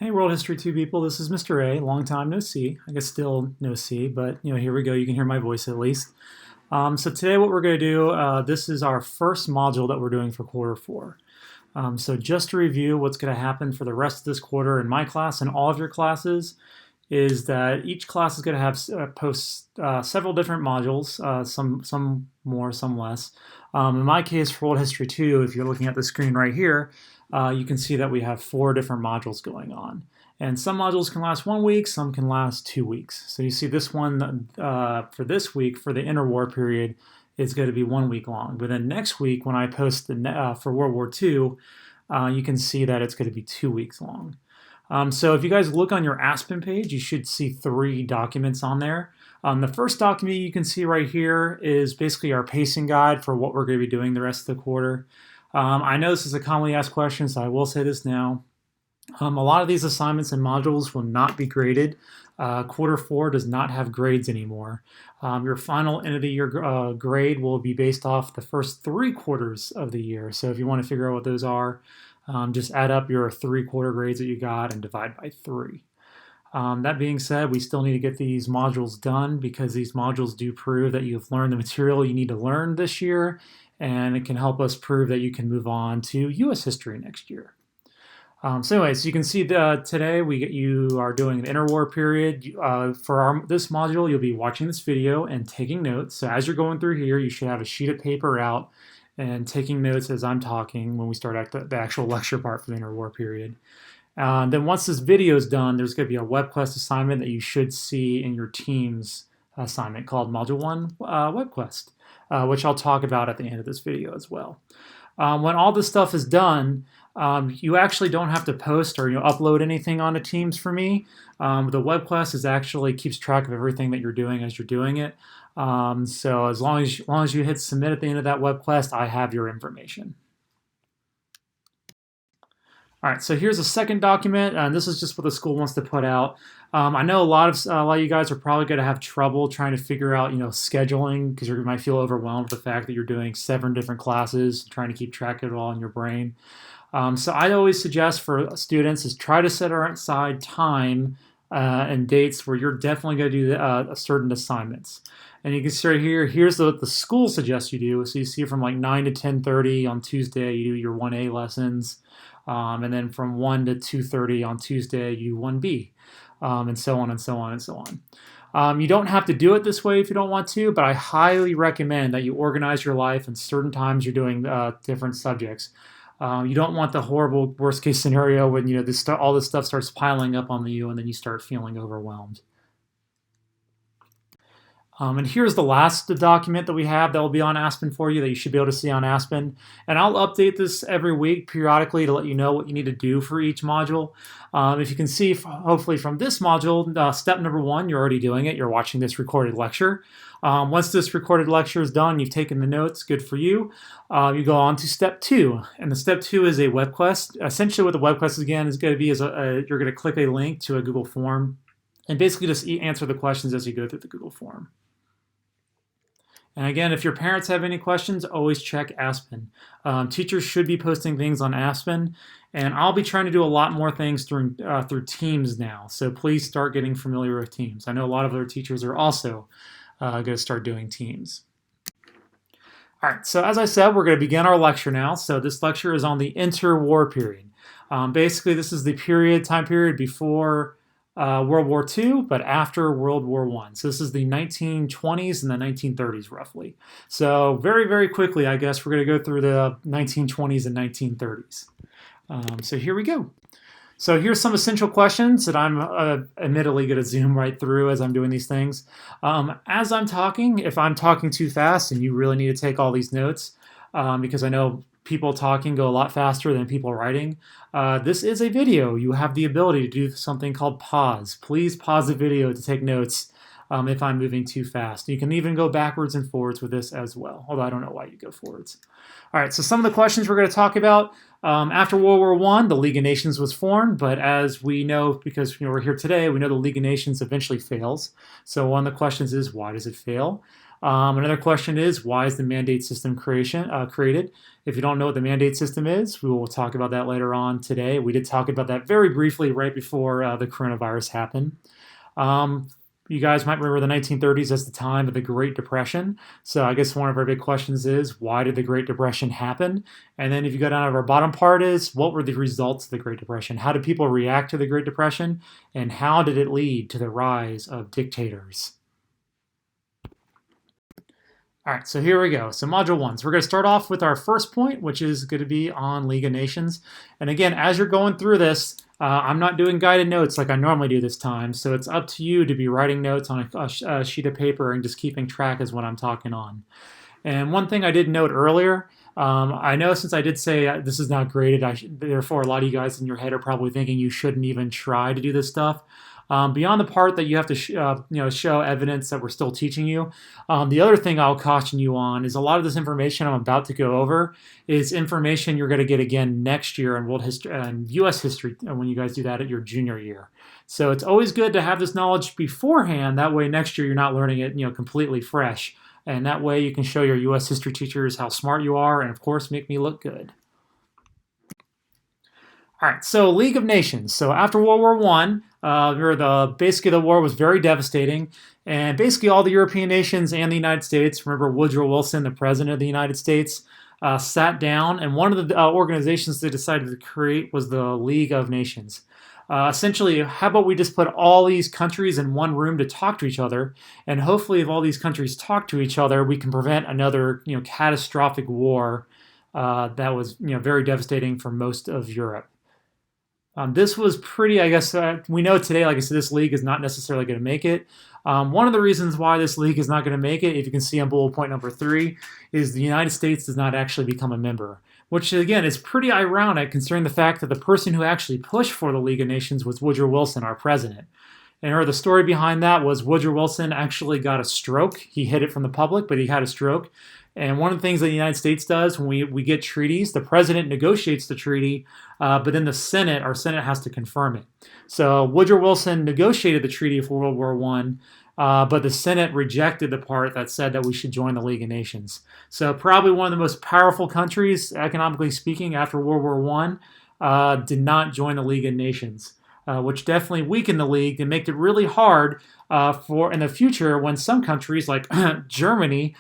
Hey, World History 2 people, this is Mr. A. Long time no see. I guess still no see, but here we go. You can hear my voice at least. So today what we're going to do, this is our first module that we're doing for quarter four. So just to review what's going to happen for the rest of this quarter in my class and all of your classes is that each class is going to have post several different modules, some more, some less. In my case, for World History 2, if you're looking at the screen right here, you can see that we have 4 different modules going on. And some modules can last 1 week, some can last 2 weeks. So you see this one for this week, for the interwar period, is going to be 1 week long. But then next week, when I post for World War II, you can see that it's going to be 2 weeks long. So if you guys look on your Aspen page, you should see 3 documents on there. The first document you can see right here is basically our pacing guide for what we're going to be doing the rest of the quarter. I know this is a commonly asked question, so I will say this now. A lot of these assignments and modules will not be graded. Quarter 4 does not have grades anymore. Your final end of the year grade will be based off the first 3 quarters of the year. So if you want to figure out what those are, just add up your 3-quarter grades that you got and divide by 3. That being said, we still need to get these modules done because these modules do prove that you've learned the material you need to learn this year, and it can help us prove that you can move on to U.S. history next year. So anyways, you can see today you are doing an interwar period. For this module, you'll be watching this video and taking notes. So as you're going through here, you should have a sheet of paper out and taking notes as I'm talking when we start the actual lecture part for the interwar period. Then once this video is done, there's going to be a WebQuest assignment that you should see in your team's assignment called Module 1 WebQuest, which I'll talk about at the end of this video as well. When all this stuff is done, you actually don't have to post or upload anything onto Teams for me. The WebQuest actually keeps track of everything that you're doing as you're doing it. So as long as you hit submit at the end of that WebQuest, I have your information. All right, so here's a second document, and this is just what the school wants to put out. I know a lot of you guys are probably going to have trouble trying to figure out, scheduling, because you might feel overwhelmed with the fact that you're doing 7 different classes, trying to keep track of it all in your brain. So I always suggest for students is try to set aside time and dates where you're definitely going to do certain assignments. And you can see right here, here's what the school suggests you do. So you see from like 9 to 10:30 on Tuesday, you do your 1A lessons. And then from 1 to 2:30 on Tuesday, you do 1B, and so on and so on and so on. You don't have to do it this way if you don't want to, but I highly recommend that you organize your life and certain times you're doing different subjects. You don't want the horrible worst case scenario when all this stuff starts piling up on you and then you start feeling overwhelmed. And here's the last document that we have that will be on Aspen for you that you should be able to see on Aspen. And I'll update this every week periodically to let you know what you need to do for each module. If you can see, hopefully from this module, step number 1, you're already doing it. You're watching this recorded lecture. Once this recorded lecture is done, you've taken the notes, good for you. You go on to step 2. And the step 2 is a WebQuest. Essentially what the WebQuest again is going to be is you're going to click a link to a Google form and basically just answer the questions as you go through the Google form. And again, if your parents have any questions, always check Aspen. Teachers should be posting things on Aspen, and I'll be trying to do a lot more things through Teams now. So please start getting familiar with Teams. I know a lot of other teachers are also going to start doing Teams. All right, so as I said, we're going to begin our lecture now. So this lecture is on the interwar period. Basically, this is the time period before World War II, but after World War I. So this is the 1920s and the 1930s, roughly. So very, very quickly, I guess, we're going to go through the 1920s and 1930s. So here we go. So here's some essential questions that I'm admittedly going to zoom right through as I'm doing these things. As I'm talking, if I'm talking too fast and you really need to take all these notes, because I know people talking go a lot faster than people writing. This is a video. You have the ability to do something called pause. Please pause the video to take notes if I'm moving too fast. You can even go backwards and forwards with this as well, although I don't know why you go forwards. All right, so some of the questions we're going to talk about. After World War I, the League of Nations was formed, but as we know, because we're here today, we know the League of Nations eventually fails. So one of the questions is, why does it fail? Another question is, why is the mandate system created? If you don't know what the mandate system is, we will talk about that later on today. We did talk about that very briefly right before the coronavirus happened. Um, you guys might remember the 1930s as the time of the Great Depression. So I guess one of our big questions is, why did the Great Depression happen? And then if you go down to our bottom part is, what were the results of the Great Depression? How did people react to the Great Depression? And how did it lead to the rise of dictators? All right, so here we go. So module one. So we're going to start off with our first point, which is going to be on League of Nations. And again, as you're going through this, I'm not doing guided notes like I normally do this time. So it's up to you to be writing notes on a sheet of paper and just keeping track as what I'm talking on. And one thing I did note earlier, I know since I did say this is not graded, therefore a lot of you guys in your head are probably thinking you shouldn't even try to do this stuff. Beyond the part that you have to show evidence that we're still teaching you, the other thing I'll caution you on is a lot of this information I'm about to go over is information you're going to get again next year in world history and U.S. history when you guys do that at your junior year. So it's always good to have this knowledge beforehand. That way next year you're not learning it completely fresh. And that way you can show your U.S. history teachers how smart you are and, of course, make me look good. All right, so League of Nations. So after World War I, basically the war was very devastating. And basically all the European nations and the United States, remember Woodrow Wilson, the president of the United States, sat down. And one of the organizations they decided to create was the League of Nations. Essentially, how about we just put all these countries in one room to talk to each other, and hopefully if all these countries talk to each other, we can prevent another catastrophic war that was very devastating for most of Europe. This was pretty, I guess, we know today, like I said, this league is not necessarily going to make it. One of the reasons why this league is not going to make it, if you can see on bullet point number 3, is the United States does not actually become a member, which again is pretty ironic considering the fact that the person who actually pushed for the League of Nations was Woodrow Wilson, our president. And the story behind that was Woodrow Wilson actually got a stroke. He hid it from the public, but he had a stroke. And one of the things that the United States does when we get treaties, the president negotiates the treaty, but then our Senate has to confirm it. So Woodrow Wilson negotiated the treaty for World War I, but the Senate rejected the part that said that we should join the League of Nations. So probably one of the most powerful countries, economically speaking, after World War I, did not join the League of Nations. Which definitely weakened the league and made it really hard for in the future when some countries like Germany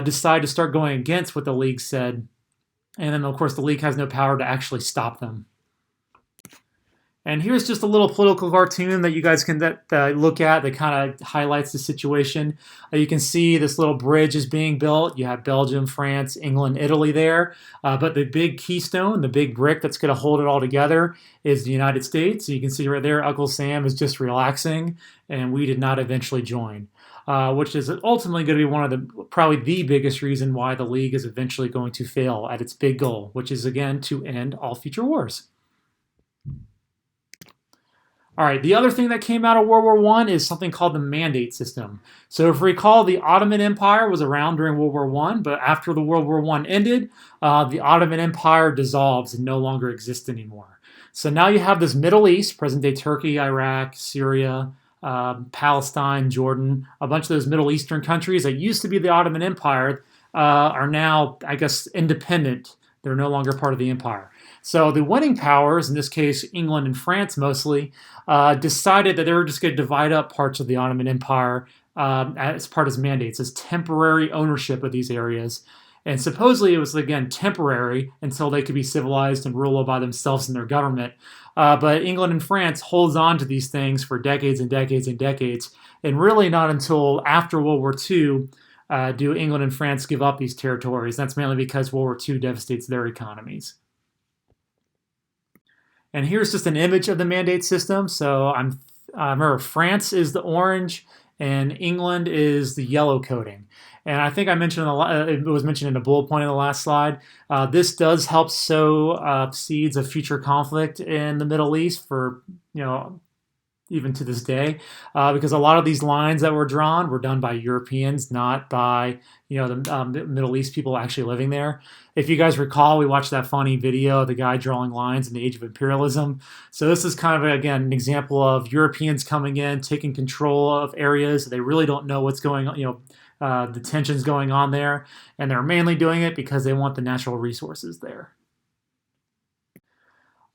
decide to start going against what the league said. And then, of course, the league has no power to actually stop them. And here's just a little political cartoon that you guys can look at that kind of highlights the situation. You can see this little bridge is being built. You have Belgium, France, England, Italy there. But the big keystone, the big brick that's going to hold it all together is the United States. So you can see right there, Uncle Sam is just relaxing, and we did not eventually join. Which is ultimately going to be one of probably the biggest reason why the League is eventually going to fail at its big goal, which is, again, to end all future wars. All right, the other thing that came out of World War I is something called the mandate system. So if you recall, the Ottoman Empire was around during World War I, but after the World War I ended, the Ottoman Empire dissolves and no longer exists anymore. So now you have this Middle East, present-day Turkey, Iraq, Syria, Palestine, Jordan, a bunch of those Middle Eastern countries that used to be the Ottoman Empire are now, I guess, independent. They're no longer part of the empire. So the winning powers, in this case England and France mostly, decided that they were just going to divide up parts of the Ottoman Empire as part of its mandates, as temporary ownership of these areas. And supposedly it was, again, temporary until they could be civilized and rule by themselves and their government. But England and France holds on to these things for decades and decades and decades. And really not until after World War II do England and France give up these territories. That's mainly because World War II devastates their economies. And here's just an image of the mandate system. So remember, France is the orange and England is the yellow coating. And I think I mentioned it was mentioned in a bullet point in the last slide. This does help sow seeds of future conflict in the Middle East for, even to this day, because a lot of these lines that were drawn were done by Europeans, not by the Middle East people actually living there. If you guys recall, we watched that funny video of the guy drawing lines in the age of imperialism. So this is kind of, again, an example of Europeans coming in, taking control of areas. They really don't know what's going on, the tensions going on there, and they're mainly doing it because they want the natural resources there.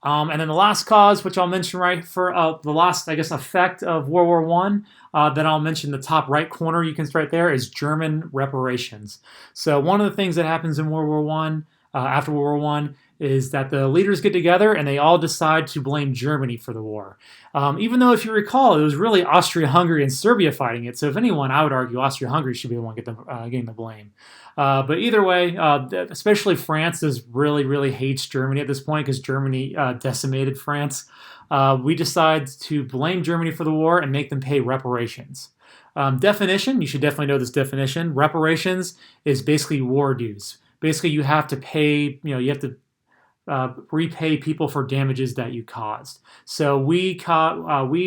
And then the last cause, which I'll mention right for the last, I guess, effect of World War One, then I'll mention the top right corner you can see right there is German reparations. So one of the things that happens in World War One, after World War One, is that the leaders get together and they all decide to blame Germany for the war. Even though, if you recall, it was really Austria-Hungary and Serbia fighting it. So if anyone, I would argue Austria-Hungary should be the one getting the blame. But either way, especially France really hates Germany at this point because Germany decimated France. We decide to blame Germany for the war and make them pay reparations. Definition, you should definitely know this definition. Reparations is basically war dues. Basically, you have to pay, you have to repay people for damages that you caused. So we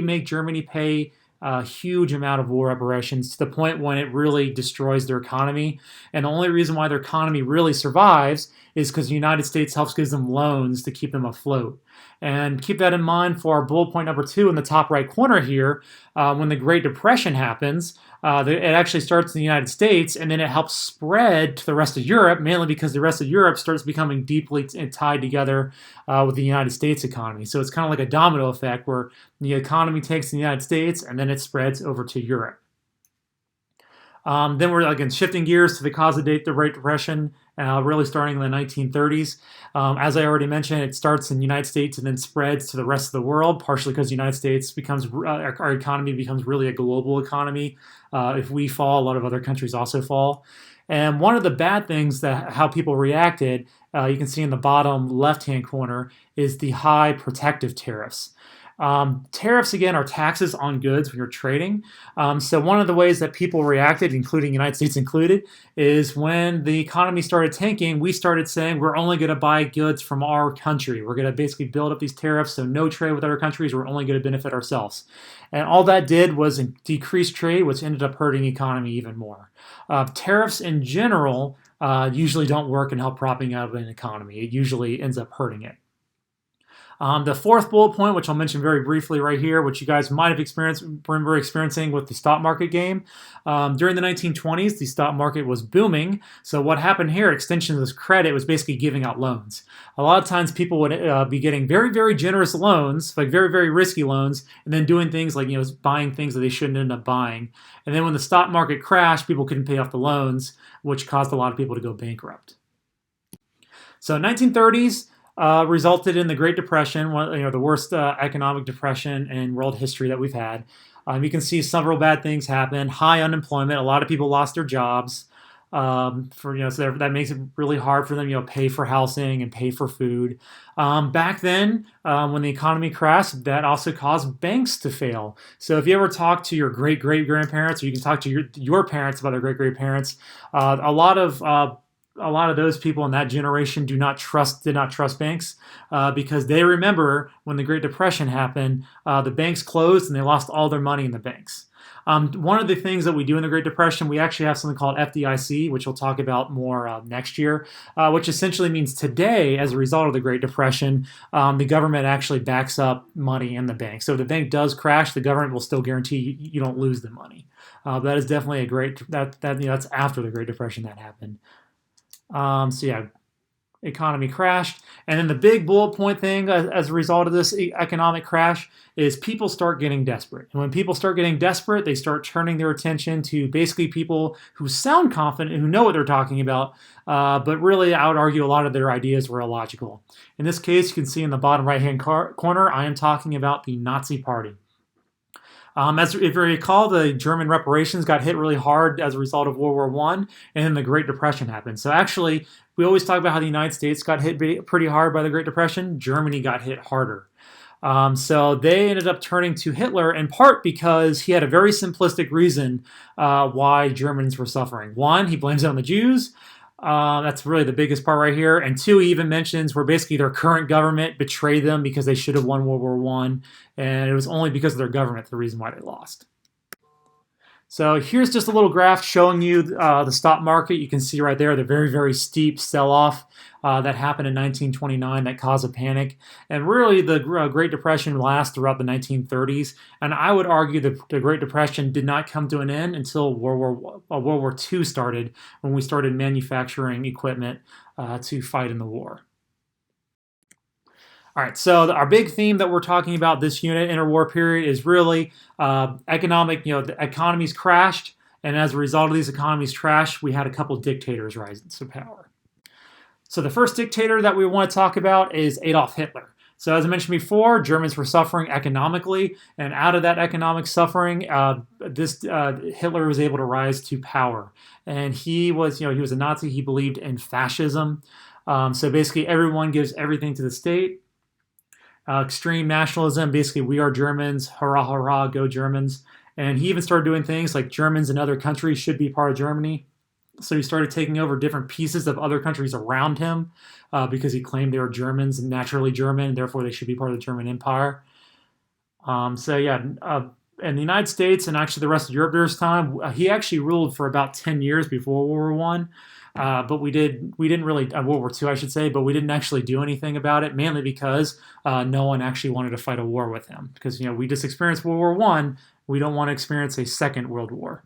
make Germany pay a huge amount of war reparations to the point when it really destroys their economy. And the only reason why their economy really survives is because the United States helps give them loans to keep them afloat. And keep that in mind for our bullet point number 2 in the top right corner here. When the Great Depression happens, it actually starts in the United States and then it helps spread to the rest of Europe, mainly because the rest of Europe starts becoming deeply tied together with the United States economy. So it's kind of like a domino effect where the economy takes the United States and then it spreads over to Europe. Then we're again shifting gears to the cause of the Great Depression, really starting in the 1930s. As I already mentioned, it starts in the United States and then spreads to the rest of the world, partially because the United States becomes, our economy becomes really a global economy. If we fall, a lot of other countries also fall. And one of the bad things that how people reacted, you can see in the bottom left-hand corner, is the high protective tariffs. Tariffs, again, are taxes on goods when you're trading. So one of the ways that people reacted, including the United States included, is when the economy started tanking, we started saying we're only going to buy goods from our country. We're going to basically build up these tariffs, so no trade with other countries. We're only going to benefit ourselves. And all that did was decrease trade, which ended up hurting the economy even more. Tariffs in general usually don't work and help propping up an economy. It usually ends up hurting it. The fourth bullet point, which I'll mention very briefly right here, which you guys might have remember experiencing with the stock market game. During the 1920s, the stock market was booming. So what happened here, extension of this credit, was basically giving out loans. A lot of times people would be getting very generous loans, like very risky loans, and then doing things like buying things that they shouldn't end up buying. And then when the stock market crashed, people couldn't pay off the loans, which caused a lot of people to go bankrupt. So 1930s, resulted in the Great Depression, the worst economic depression in world history that we've had. You can see several bad things happen. High unemployment. A lot of people lost their jobs. So that makes it really hard for them, pay for housing and pay for food. Back then, when the economy crashed, that also caused banks to fail. So if you ever talk to your great-great-grandparents, or you can talk to your parents about their great-great-parents, a lot of those people in that generation did not trust banks because they remember when the Great Depression happened, the banks closed and they lost all their money in the banks. One of the things that we do in the Great Depression, we actually have something called FDIC, which we'll talk about more next year, which essentially means today, as a result of the Great Depression, the government actually backs up money in the bank. So if the bank does crash, the government will still guarantee you don't lose the money. That is definitely that's after the Great Depression that happened. Economy crashed. And then the big bullet point thing as a result of this economic crash is people start getting desperate. And when people start getting desperate, they start turning their attention to basically people who sound confident and who know what they're talking about, but really I would argue a lot of their ideas were illogical. In this case, you can see in the bottom right-hand corner, I am talking about the Nazi Party. As if you recall, the German reparations got hit really hard as a result of World War I, and then the Great Depression happened. So actually, we always talk about how the United States got hit pretty hard by the Great Depression. Germany got hit harder. So they ended up turning to Hitler in part because he had a very simplistic reason why Germans were suffering. One, he blames it on the Jews. That's really the biggest part right here. And two, he even mentions where basically their current government betrayed them because they should have won World War I, and it was only because of their government the reason why they lost. So here's just a little graph showing you the stock market. You can see right there the very, very steep sell-off that happened in 1929 that caused a panic. And really the Great Depression lasts throughout the 1930s. And I would argue that the Great Depression did not come to an end until World War II started, when we started manufacturing equipment to fight in the war. All right, so our big theme that we're talking about this unit, interwar period, is really economic, the economies crashed, and as a result of these economies crash, we had a couple dictators rise to power. So the first dictator that we want to talk about is Adolf Hitler. So as I mentioned before, Germans were suffering economically, and out of that economic suffering, Hitler was able to rise to power. And he was a Nazi. He believed in fascism. So basically, everyone gives everything to the state. Extreme nationalism, basically, we are Germans, hurrah, hurrah, go Germans. And he even started doing things like Germans in other countries should be part of Germany. So he started taking over different pieces of other countries around him because he claimed they were Germans and naturally German, and therefore they should be part of the German Empire. In the United States and actually the rest of Europe during his time, he actually ruled for about 10 years before World War One. But we didn't really World War II, I should say, but we didn't actually do anything about it, mainly because no one actually wanted to fight a war with him. Because we just experienced World War One, we don't want to experience a second World War.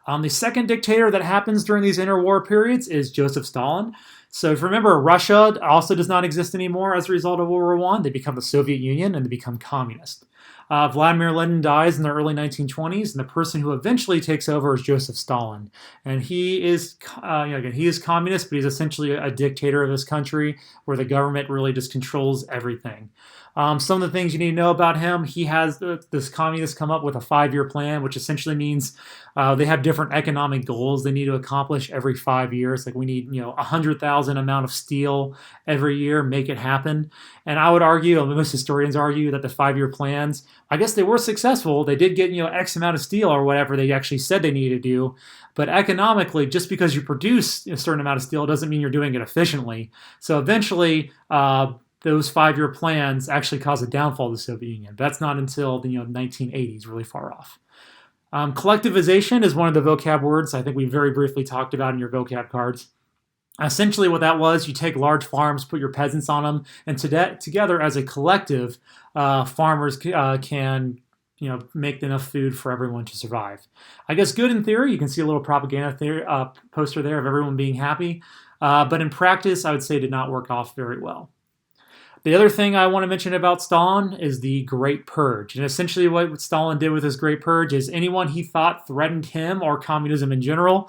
The second dictator that happens during these interwar periods is Joseph Stalin. So if you remember, Russia also does not exist anymore as a result of World War One. They become the Soviet Union and they become communist. Vladimir Lenin dies in the early 1920s, and the person who eventually takes over is Joseph Stalin. And he is, he is communist, but he's essentially a dictator of his country, where the government really just controls everything. Some of the things you need to know about him: he has this communists come up with a 5-year plan, which essentially means they have different economic goals they need to accomplish every 5 years. Like we need 100,000 amount of steel every year, make it happen. And I would argue, and most historians argue, that the 5-year plans, I guess they were successful. They did get X amount of steel or whatever they actually said they needed to do. But economically, just because you produce a certain amount of steel doesn't mean you're doing it efficiently. So eventually, those 5-year plans actually caused a downfall of the Soviet Union. That's not until the 1980s, really far off. Collectivization is one of the vocab words I think we very briefly talked about in your vocab cards. Essentially what that was, you take large farms, put your peasants on them, and together as a collective, farmers can make enough food for everyone to survive. I guess good in theory. You can see a little propaganda poster there of everyone being happy. But in practice, I would say did not work off very well. The other thing I want to mention about Stalin is the Great Purge. And essentially what Stalin did with his Great Purge is anyone he thought threatened him or communism in general,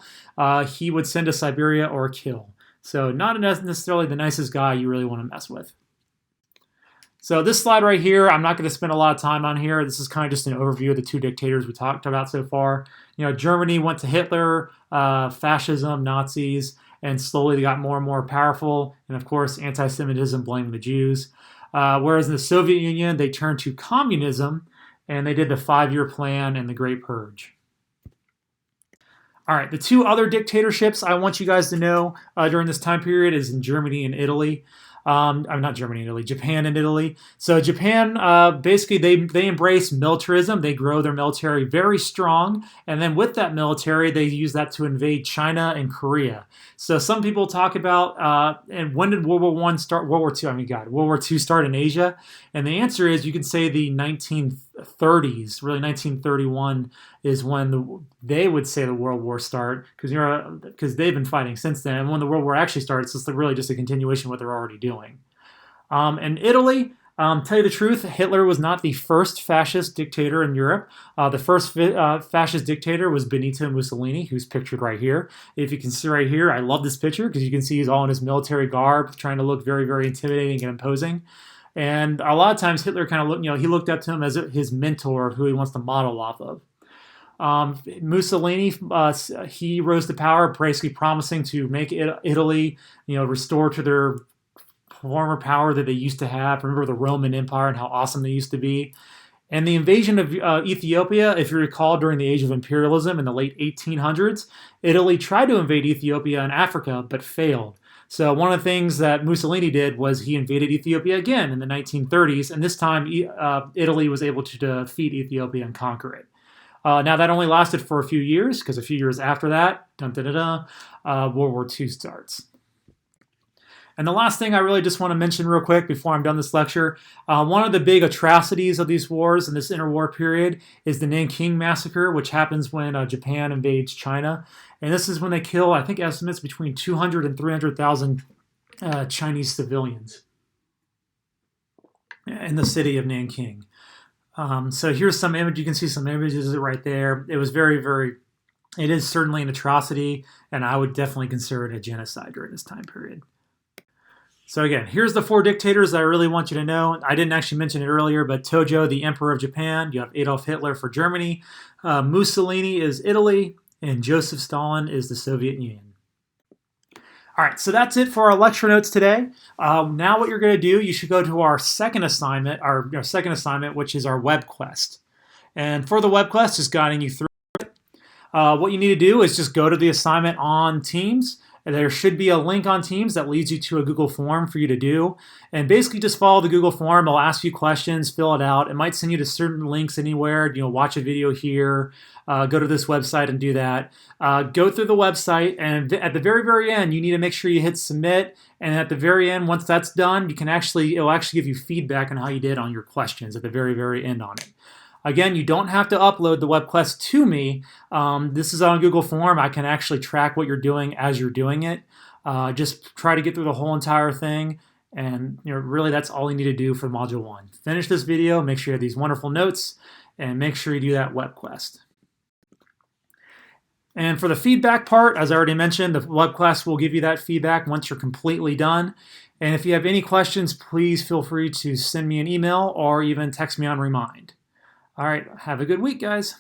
he would send to Siberia or kill. So not necessarily the nicest guy you really want to mess with. So this slide right here, I'm not going to spend a lot of time on here. This is kind of just an overview of the two dictators we talked about so far. Germany went to Hitler, fascism, Nazis, and slowly they got more and more powerful. And of course, anti-Semitism blamed the Jews. Whereas in the Soviet Union, they turned to communism, and they did the 5-year plan and the Great Purge. All right, the two other dictatorships I want you guys to know during this time period is in Germany and Italy. Not Germany and Italy, Japan and Italy. So Japan, basically they embrace militarism. They grow their military very strong. And then with that military, they use that to invade China and Korea. So some people talk about, and when did World War I start? World War II start in Asia? And the answer is you can say the 1930s, really 1931 is when they would say the World War start, because they've been fighting since then. And when the World War actually starts, it's really just a continuation of what they're already doing. In Italy, tell you the truth, Hitler was not the first fascist dictator in Europe. The first fascist dictator was Benito Mussolini, who's pictured right here. If you can see right here, I love this picture because you can see he's all in his military garb, trying to look very, very intimidating and imposing. And a lot of times Hitler kind of looked, he looked up to him as his mentor, who he wants to model off of. Mussolini, he rose to power, basically promising to make Italy, restore to their former power that they used to have. Remember the Roman Empire and how awesome they used to be. And the invasion of Ethiopia, if you recall, during the age of imperialism in the late 1800s, Italy tried to invade Ethiopia and Africa, but failed. So one of the things that Mussolini did was he invaded Ethiopia again in the 1930s, and this time Italy was able to defeat Ethiopia and conquer it. Now that only lasted for a few years, because a few years after that, World War II starts. And the last thing I really just want to mention real quick before I'm done this lecture, one of the big atrocities of these wars in this interwar period is the Nanking Massacre, which happens when Japan invades China. And this is when they kill, I think, estimates between 200 and 300,000 Chinese civilians in the city of Nanking. So here's some image. You can see some images right there. It was it is certainly an atrocity, and I would definitely consider it a genocide during this time period. So again, here's the 4 dictators that I really want you to know. I didn't actually mention it earlier, but Tojo, the Emperor of Japan. You have Adolf Hitler for Germany. Mussolini is Italy. And Joseph Stalin is the Soviet Union. All right, so that's it for our lecture notes today. Now what you're going to do, you should go to our second assignment, which is our web quest. And for the web quest, just guiding you through it. What you need to do is just go to the assignment on Teams. There should be a link on Teams that leads you to a Google form for you to do. And basically just follow the Google form. It'll ask you questions, fill it out. It might send you to certain links anywhere. Watch a video here, go to this website and do that. Go through the website, and at the very, very end, you need to make sure you hit submit. And at the very end, once that's done, it'll actually give you feedback on how you did on your questions at the very, very end on it. Again, you don't have to upload the web quest to me. This is on Google Form. I can actually track what you're doing as you're doing it. Just try to get through the whole entire thing. And really that's all you need to do for Module 1. Finish this video, make sure you have these wonderful notes, and make sure you do that web quest. And for the feedback part, as I already mentioned, the web quest will give you that feedback once you're completely done. And if you have any questions, please feel free to send me an email or even text me on Remind. All right, have a good week, guys.